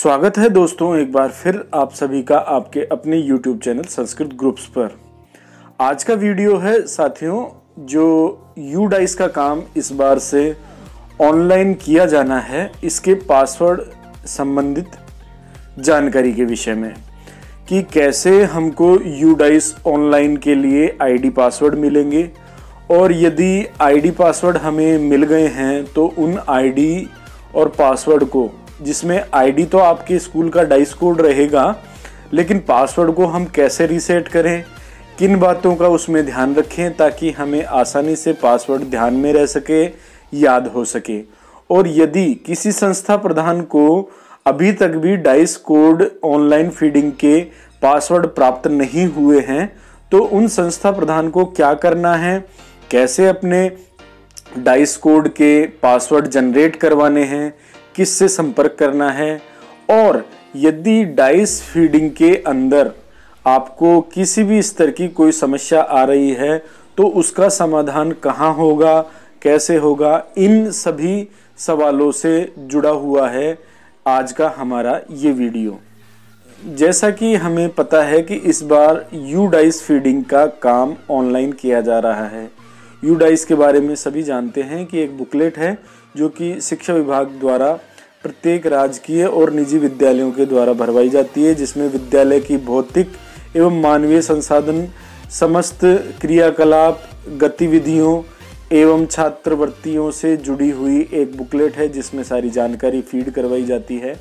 स्वागत है दोस्तों एक बार फिर आप सभी का आपके अपने YouTube चैनल संस्कृत ग्रुप्स पर। आज का वीडियो है साथियों, जो UDICE का काम इस बार से ऑनलाइन किया जाना है, इसके पासवर्ड संबंधित जानकारी के विषय में कि कैसे हमको UDICE ऑनलाइन के लिए ID पासवर्ड मिलेंगे और यदि ID पासवर्ड हमें मिल गए हैं तो उन ID और पासवर्ड को, जिसमें आईडी तो आपके स्कूल का डाइस कोड रहेगा, लेकिन पासवर्ड को हम कैसे रीसेट करें, किन बातों का उसमें ध्यान रखें ताकि हमें आसानी से पासवर्ड ध्यान में रह सके, याद हो सके। और यदि किसी संस्था प्रधान को अभी तक भी डाइस कोड ऑनलाइन फीडिंग के पासवर्ड प्राप्त नहीं हुए हैं तो उन संस्था प्रधान को क्या करना है, कैसे अपने डाइस कोड के पासवर्ड जनरेट करवाने हैं, किससे संपर्क करना है, और यदि डाइस फीडिंग के अंदर आपको किसी भी स्तर की कोई समस्या आ रही है तो उसका समाधान कहाँ होगा, कैसे होगा, इन सभी सवालों से जुड़ा हुआ है आज का हमारा ये वीडियो। जैसा कि हमें पता है कि इस बार UDICE फीडिंग का काम ऑनलाइन किया जा रहा है। UDICE के बारे में सभी जानते हैं कि एक बुकलेट है जो कि शिक्षा विभाग द्वारा प्रत्येक राजकीय और निजी विद्यालयों के द्वारा भरवाई जाती है, जिसमें विद्यालय की भौतिक एवं मानवीय संसाधन, समस्त क्रियाकलाप, गतिविधियों एवं छात्रवृत्तियों से जुड़ी हुई एक बुकलेट है जिसमें सारी जानकारी फीड करवाई जाती है।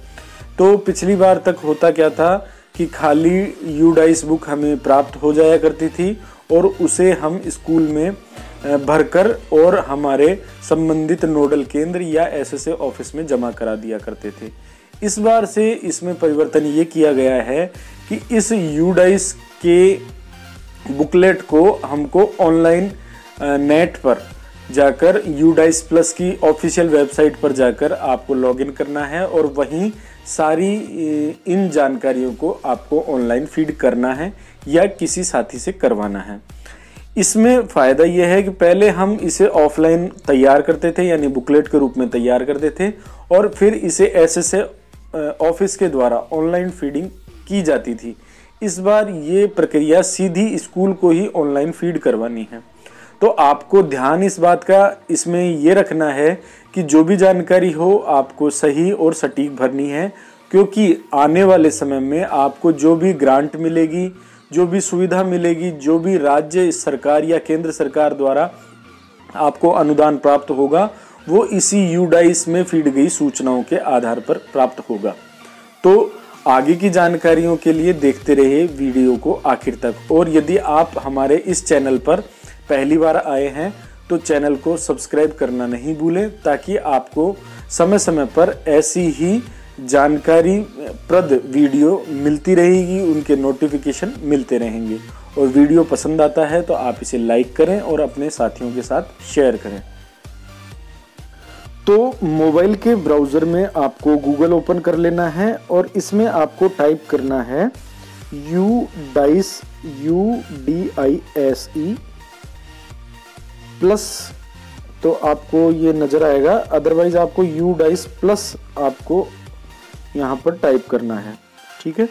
तो पिछली बार तक होता क्या था कि खाली UDICE बुक हमें प्राप्त हो जाया करती थी और उसे हम स्कूल में भरकर और हमारे संबंधित नोडल केंद्र या SSA ऑफिस में जमा करा दिया करते थे। इस बार से इसमें परिवर्तन ये किया गया है कि इस UDICE के बुकलेट को हमको ऑनलाइन नेट पर जाकर UDICE प्लस की ऑफिशियल वेबसाइट पर जाकर आपको लॉगिन करना है और वहीं सारी इन जानकारियों को आपको ऑनलाइन फीड करना है या किसी साथी से करवाना है। इसमें फ़ायदा यह है कि पहले हम इसे ऑफलाइन तैयार करते थे, यानी बुकलेट के रूप में तैयार करते थे और फिर इसे SSA ऑफिस के द्वारा ऑनलाइन फीडिंग की जाती थी। इस बार ये प्रक्रिया सीधी स्कूल को ही ऑनलाइन फीड करवानी है। तो आपको ध्यान इस बात का इसमें ये रखना है कि जो भी जानकारी हो आपको सही और सटीक भरनी है, क्योंकि आने वाले समय में आपको जो भी ग्रांट मिलेगी, जो भी सुविधा मिलेगी, जो भी राज्य सरकार या केंद्र सरकार द्वारा आपको अनुदान प्राप्त होगा, वो इसी UDICE में फीड गई सूचनाओं के आधार पर प्राप्त होगा। तो आगे की जानकारियों के लिए देखते रहिए वीडियो को आखिर तक। और यदि आप हमारे इस चैनल पर पहली बार आए हैं तो चैनल को सब्सक्राइब करना नहीं भूलें, ताकि आपको समय समय पर ऐसी ही जानकारी प्रद वीडियो मिलती रहेगी, उनके नोटिफिकेशन मिलते रहेंगे। और वीडियो पसंद आता है तो आप इसे लाइक करें और अपने साथियों के साथ शेयर करें। तो मोबाइल के ब्राउज़र में आपको गूगल ओपन कर लेना है और इसमें आपको टाइप करना है UDICE प्लस, तो आपको ये नज़र आएगा। अदरवाइज आपको UDICE प्लस आपको यहाँ पर टाइप करना है, ठीक है।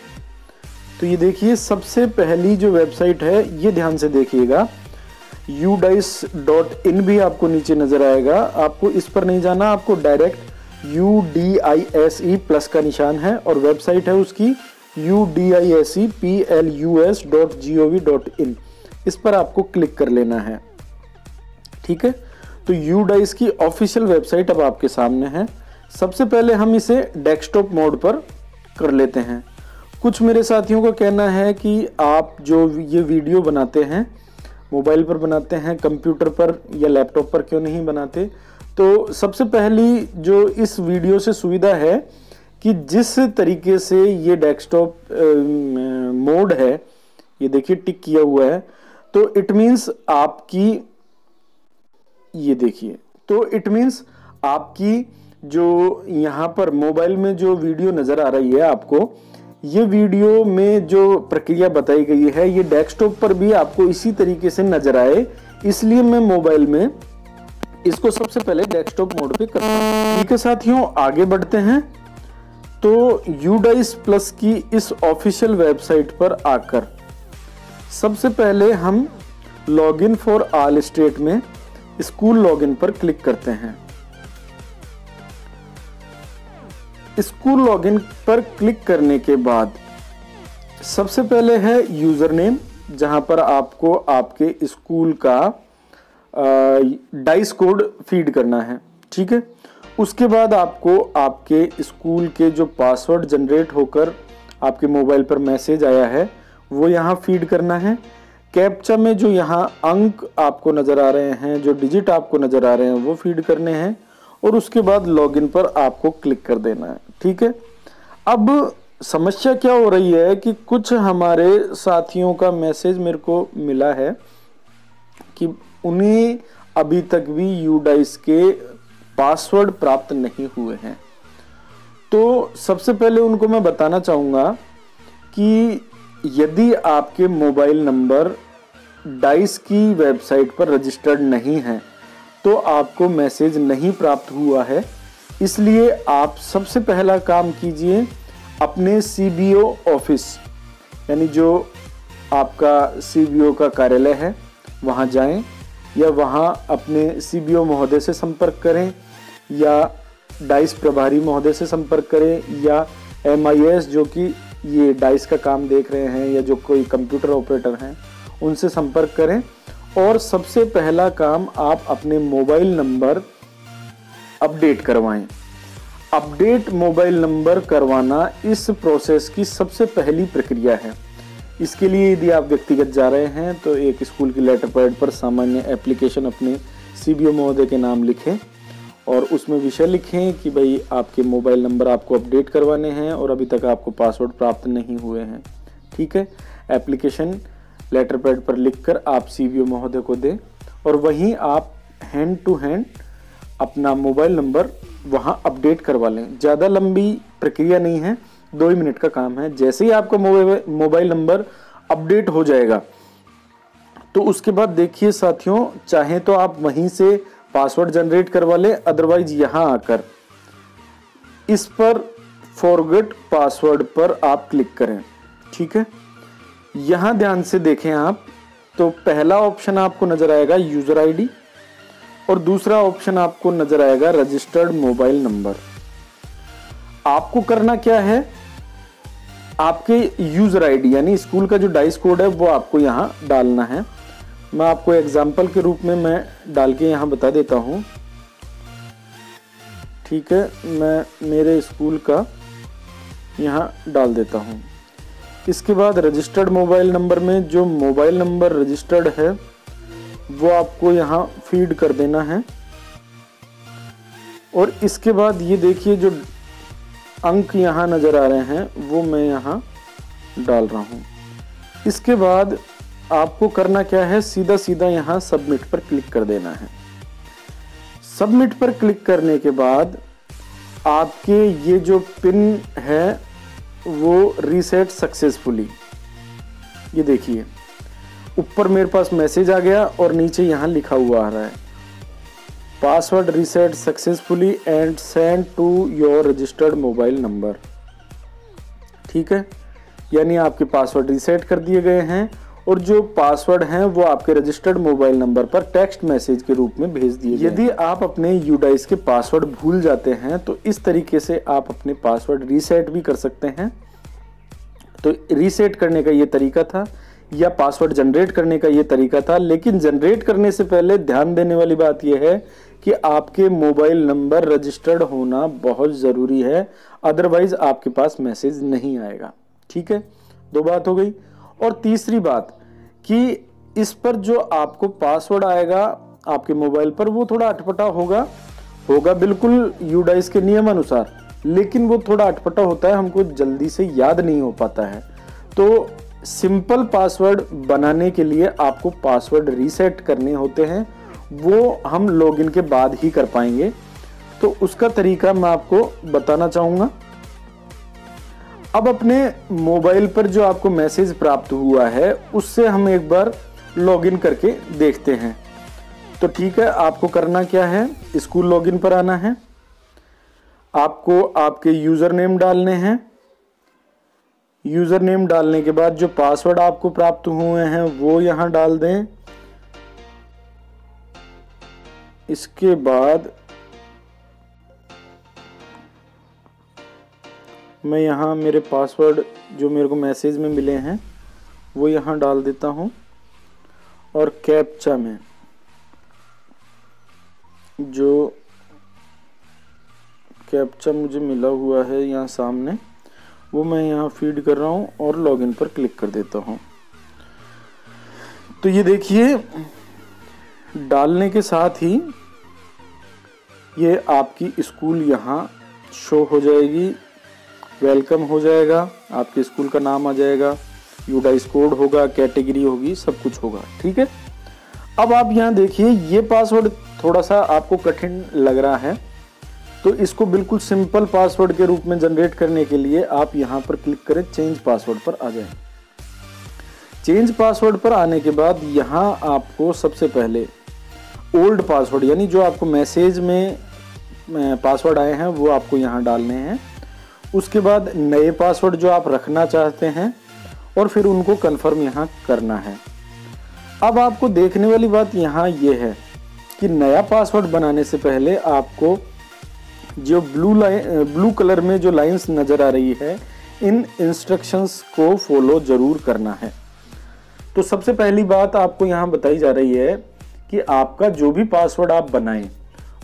तो ये देखिए सबसे पहली जो वेबसाइट है, ये ध्यान से देखिएगा, udice.in भी आपको नीचे नजर आएगा। आपको इस पर नहीं जाना, आपको डायरेक्ट UDICE प्लस का निशान है और वेबसाइट है उसकी UDICEPLUS.gov.in, इस पर आपको क्लिक कर लेना है, ठीक है। तो UDICE की ऑफिशियल वेबसाइट अब आपके सामने है। सबसे पहले हम इसे डेस्कटॉप मोड पर कर लेते हैं। कुछ मेरे साथियों का कहना है कि आप जो ये वीडियो बनाते हैं मोबाइल पर बनाते हैं, कंप्यूटर पर या लैपटॉप पर क्यों नहीं बनाते। तो सबसे पहली जो इस वीडियो से सुविधा है कि जिस तरीके से ये डेस्कटॉप मोड है, ये देखिए टिक किया हुआ है, तो इट मीन्स आपकी, ये देखिए, तो इट मीन्स आपकी जो यहाँ पर मोबाइल में जो वीडियो नज़र आ रही है आपको, ये वीडियो में जो प्रक्रिया बताई गई है ये डेस्कटॉप पर भी आपको इसी तरीके से नज़र आए, इसलिए मैं मोबाइल में इसको सबसे पहले डेस्कटॉप मोड पे करता हूँ। ठीक है साथियों, आगे बढ़ते हैं। तो यूडाइस प्लस की इस ऑफिशियल वेबसाइट पर आकर सबसे पहले हम लॉगिन फॉर ऑल स्टेट में स्कूल लॉगिन पर क्लिक करते हैं। स्कूल लॉगिन पर क्लिक करने के बाद सबसे पहले है यूजर नेम, जहां पर आपको आपके स्कूल का डाइस कोड फीड करना है। ठीक है, उसके बाद आपको आपके स्कूल के जो पासवर्ड जनरेट होकर आपके मोबाइल पर मैसेज आया है वो यहाँ फीड करना है। कैप्चा में जो यहाँ अंक आपको नज़र आ रहे हैं, जो डिजिट आपको नज़र आ रहे हैं वो फीड करने हैं और उसके बाद लॉगिन पर आपको क्लिक कर देना है। ठीक है, अब समस्या क्या हो रही है कि कुछ हमारे साथियों का मैसेज मेरे को मिला है कि उन्हें अभी तक भी यूडाइस के पासवर्ड प्राप्त नहीं हुए हैं। तो सबसे पहले उनको मैं बताना चाहूँगा कि यदि आपके मोबाइल नंबर डाइस की वेबसाइट पर रजिस्टर्ड नहीं है तो आपको मैसेज नहीं प्राप्त हुआ है। इसलिए आप सबसे पहला काम कीजिए, अपने सीबीओ ऑफिस यानी जो आपका सीबीओ का कार्यालय है वहाँ जाएं या वहाँ अपने सीबीओ महोदय से संपर्क करें या डाइस प्रभारी महोदय से संपर्क करें या MIS जो कि ये डाइस का काम देख रहे हैं या जो कोई कंप्यूटर ऑपरेटर हैं उनसे संपर्क करें। और सबसे पहला काम आप अपने मोबाइल नंबर अपडेट करवाएं। अपडेट मोबाइल नंबर करवाना इस प्रोसेस की सबसे पहली प्रक्रिया है। इसके लिए यदि आप व्यक्तिगत जा रहे हैं तो एक स्कूल की लेटर पैड पर सामान्य एप्लीकेशन अपने सीबीओ महोदय के नाम लिखें और उसमें विषय लिखें कि भाई आपके मोबाइल नंबर आपको अपडेट करवाने हैं और अभी तक आपको पासवर्ड प्राप्त नहीं हुए हैं। ठीक है, एप्लीकेशन लेटर पैड पर लिखकर आप सीबीओ महोदय को दें और वहीं आप हैंड टू हैंड अपना मोबाइल नंबर वहां अपडेट करवा लें। ज़्यादा लंबी प्रक्रिया नहीं है, 2 ही मिनट का काम है। जैसे ही आपका मोबाइल नंबर अपडेट हो जाएगा तो उसके बाद देखिए साथियों, चाहे तो आप वहीं से पासवर्ड जनरेट करवा लें, अदरवाइज यहां आकर इस पर फॉरगेट पासवर्ड पर आप क्लिक करें। ठीक है, यहां ध्यान से देखें आप, तो पहला ऑप्शन आपको नजर आएगा यूजर आईडी और दूसरा ऑप्शन आपको नजर आएगा रजिस्टर्ड मोबाइल नंबर। आपको करना क्या है, आपके यूजर आईडी यानी स्कूल का जो डाइस कोड है वो आपको यहां डालना है। मैं आपको एग्जाम्पल के रूप में मैं डाल के यहाँ बता देता हूँ। ठीक है, मैं मेरे स्कूल का यहाँ डाल देता हूँ। इसके बाद रजिस्टर्ड मोबाइल नंबर में जो मोबाइल नंबर रजिस्टर्ड है वो आपको यहाँ फीड कर देना है और इसके बाद ये देखिए जो अंक यहाँ नज़र आ रहे हैं वो मैं यहाँ डाल रहा हूँ। इसके बाद आपको करना क्या है, सीधा सीधा यहाँ सबमिट पर क्लिक कर देना है। सबमिट पर क्लिक करने के बाद आपके ये जो पिन है वो रीसेट सक्सेसफुली, ये देखिए ऊपर मेरे पास मैसेज आ गया और नीचे यहाँ लिखा हुआ आ रहा है password reset successfully and send to your registered mobile number. ठीक है, यानी आपके पासवर्ड रीसेट कर दिए गए हैं और जो पासवर्ड हैं वो आपके रजिस्टर्ड मोबाइल नंबर पर टेक्स्ट मैसेज के रूप में भेज दिए गए। यदि आप अपने यूडाइस के पासवर्ड भूल जाते हैं तो इस तरीके से आप अपने पासवर्ड रीसेट भी कर सकते हैं। तो रीसेट करने का ये तरीका था या पासवर्ड जनरेट करने का ये तरीका था, लेकिन जनरेट करने से पहले ध्यान देने वाली बात यह है कि आपके मोबाइल नंबर रजिस्टर्ड होना बहुत ज़रूरी है, अदरवाइज आपके पास मैसेज नहीं आएगा। ठीक है, 2 बात हो गई। और तीसरी बात कि इस पर जो आपको पासवर्ड आएगा आपके मोबाइल पर वो थोड़ा अटपटा होगा बिल्कुल यूडाइस के नियम अनुसार, लेकिन वो थोड़ा अटपटा होता है, हमको जल्दी से याद नहीं हो पाता है। तो सिंपल पासवर्ड बनाने के लिए आपको पासवर्ड रीसेट करने होते हैं, वो हम लॉगिन के बाद ही कर पाएंगे। तो उसका तरीका मैं आपको बताना चाहूँगा। अब अपने मोबाइल पर जो आपको मैसेज प्राप्त हुआ है उससे हम एक बार लॉगिन करके देखते हैं। तो ठीक है, आपको करना क्या है, स्कूल लॉगिन पर आना है। आपको आपके यूजर नेम डालने हैं। यूजर नेम डालने के बाद जो पासवर्ड आपको प्राप्त हुए हैं वो यहां डाल दें। इसके बाद मैं यहां मेरे पासवर्ड जो मेरे को मैसेज में मिले हैं वो यहां डाल देता हूं और कैप्चा में जो कैप्चा मुझे मिला हुआ है यहाँ सामने वो मैं यहाँ फीड कर रहा हूँ और लॉगिन पर क्लिक कर देता हूँ। तो ये देखिए डालने के साथ ही ये आपकी स्कूल यहाँ शो हो जाएगी, वेलकम हो जाएगा, आपके स्कूल का नाम आ जाएगा, यूडाइस कोड होगा, कैटेगरी होगी, सब कुछ होगा। ठीक है, अब आप यहाँ देखिए ये पासवर्ड थोड़ा सा आपको कठिन लग रहा है, तो इसको बिल्कुल सिंपल पासवर्ड के रूप में जनरेट करने के लिए आप यहाँ पर क्लिक करें, चेंज पासवर्ड पर आ जाएं। चेंज पासवर्ड पर आने के बाद यहाँ आपको सबसे पहले ओल्ड पासवर्ड यानी जो आपको मैसेज में पासवर्ड आए हैं वो आपको यहाँ डालने हैं। उसके बाद नए पासवर्ड जो आप रखना चाहते हैं और फिर उनको कंफर्म यहाँ करना है। अब आपको देखने वाली बात यहाँ ये है कि नया पासवर्ड बनाने से पहले आपको जो ब्लू कलर में जो लाइंस नज़र आ रही है इन इंस्ट्रक्शंस को फॉलो ज़रूर करना है। तो सबसे पहली बात आपको यहाँ बताई जा रही है कि आपका जो भी पासवर्ड आप बनाएं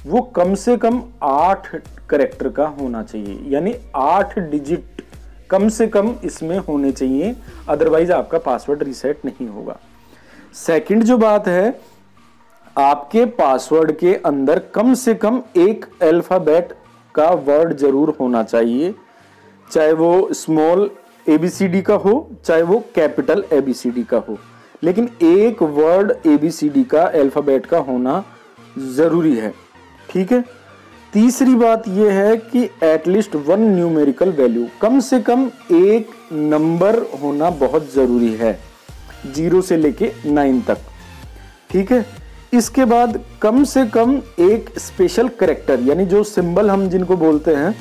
वो कम से कम 8 कैरेक्टर का होना चाहिए, यानी 8 डिजिट कम से कम इसमें होने चाहिए, अदरवाइज आपका पासवर्ड रीसेट नहीं होगा। सेकंड जो बात है, आपके पासवर्ड के अंदर कम से कम एक अल्फाबेट का वर्ड जरूर होना चाहिए, चाहे वो स्मॉल ABCD का हो चाहे वो कैपिटल ABCD का हो, लेकिन एक वर्ड ABCD का अल्फाबेट का होना जरूरी है। ठीक है, तीसरी बात यह है कि एटलीस्ट 1 न्यूमेरिकल वैल्यू, कम से कम एक नंबर होना बहुत जरूरी है, 0 से लेके 9 तक। ठीक है, इसके बाद कम से कम एक स्पेशल कैरेक्टर यानी जो सिंबल हम जिनको बोलते हैं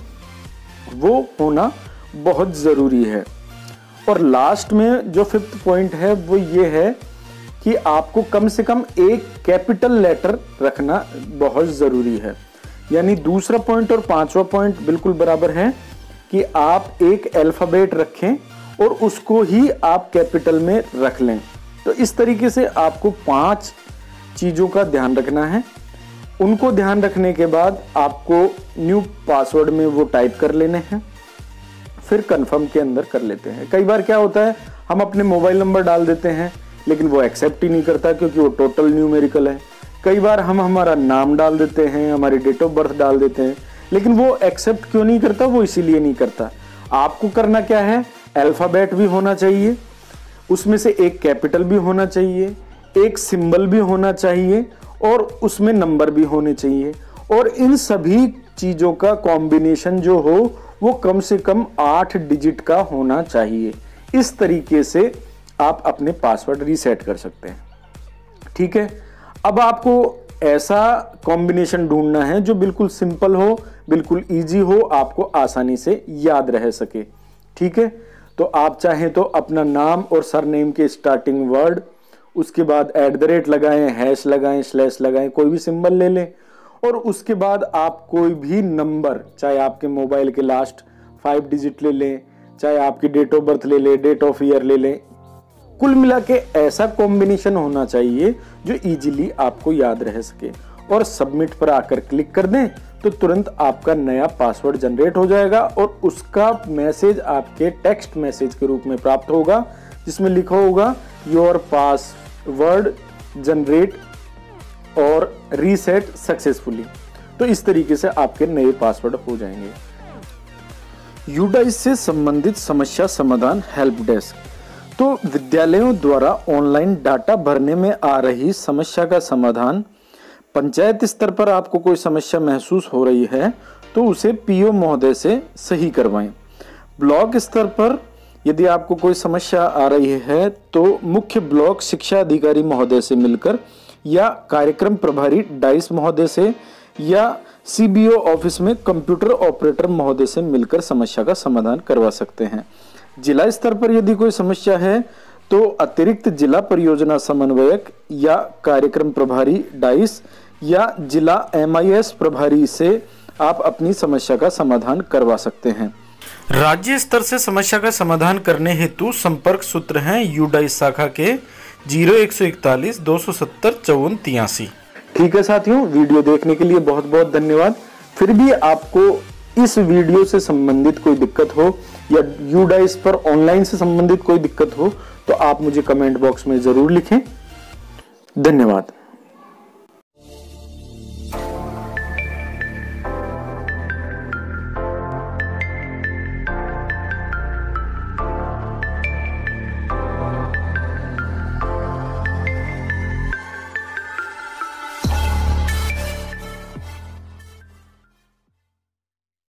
वो होना बहुत जरूरी है। और लास्ट में जो 5th पॉइंट है वो ये है कि आपको कम से कम एक कैपिटल लेटर रखना बहुत जरूरी है। यानी दूसरा पॉइंट और 5वां पॉइंट बिल्कुल बराबर है कि आप एक अल्फाबेट रखें और उसको ही आप कैपिटल में रख लें। तो इस तरीके से आपको 5 चीज़ों का ध्यान रखना है। उनको ध्यान रखने के बाद आपको न्यू पासवर्ड में वो टाइप कर लेने हैं, फिर कंफर्म के अंदर कर लेते हैं। कई बार क्या होता है, हम अपने मोबाइल नंबर डाल देते हैं लेकिन वो एक्सेप्ट ही नहीं करता क्योंकि वो टोटल न्यूमेरिकल है। कई बार हम हमारा नाम डाल देते हैं, हमारी डेट ऑफ बर्थ डाल देते हैं, लेकिन वो एक्सेप्ट क्यों नहीं करता, वो इसीलिए नहीं करता। आपको करना क्या है, अल्फाबेट भी होना चाहिए, उसमें से एक कैपिटल भी होना चाहिए, एक सिंबल भी होना चाहिए और उसमें नंबर भी होने चाहिए, और इन सभी चीज़ों का कॉम्बिनेशन जो हो वो कम से कम 8 डिजिट का होना चाहिए। इस तरीके से आप अपने पासवर्ड रीसेट कर सकते हैं। ठीक है, अब आपको ऐसा कॉम्बिनेशन ढूंढना है जो बिल्कुल सिंपल हो, बिल्कुल इजी हो, आपको आसानी से याद रह सके। ठीक है, तो आप चाहें तो अपना नाम और सरनेम के स्टार्टिंग वर्ड, उसके बाद @ लगाएं, हैश लगाएं, स्लैश लगाएं, कोई भी सिंबल ले लें, और उसके बाद आप कोई भी नंबर, चाहे आपके मोबाइल के लास्ट 5 डिजिट ले लें, चाहे आपकी डेट ऑफ बर्थ ले लें, डेट ऑफ ईयर ले लें, कुल मिला के ऐसा कॉम्बिनेशन होना चाहिए जो इजीली आपको याद रह सके। और सबमिट पर आकर क्लिक कर दें तो तुरंत आपका नया पासवर्ड जनरेट हो जाएगा और उसका मैसेज आपके टेक्स्ट मैसेज के रूप में प्राप्त होगा, जिसमें लिखा होगा योर पासवर्ड जनरेट और रीसेट सक्सेसफुली। तो इस तरीके से आपके नए पासवर्ड हो जाएंगे। यूडाइस से संबंधित समस्या समाधान हेल्प डेस्क। तो विद्यालयों द्वारा ऑनलाइन डाटा भरने में आ रही समस्या का समाधान, पंचायत स्तर पर आपको कोई समस्या महसूस हो रही है तो उसे पीओ महोदय से सही करवाएं। ब्लॉक स्तर पर यदि आपको कोई समस्या आ रही है तो मुख्य ब्लॉक शिक्षा अधिकारी महोदय से मिलकर या कार्यक्रम प्रभारी डाइस महोदय से या CBO ऑफिस में कंप्यूटर ऑपरेटर महोदय से मिलकर समस्या का समाधान करवा सकते हैं। जिला स्तर पर यदि कोई समस्या है तो अतिरिक्त जिला परियोजना समन्वयक या कार्यक्रम प्रभारी डाइस या जिला MIS प्रभारी से आप अपनी समस्या का समाधान करवा सकते हैं। राज्य स्तर से समस्या का समाधान करने हेतु संपर्क सूत्र हैं यूडाइस शाखा के 0141 270 5483। ठीक है साथियों, वीडियो देखने के लिए बहुत बहुत धन्यवाद। फिर भी आपको इस वीडियो से संबंधित कोई दिक्कत हो या यूडाइस पर ऑनलाइन से संबंधित कोई दिक्कत हो तो आप मुझे कमेंट बॉक्स में जरूर लिखें। धन्यवाद।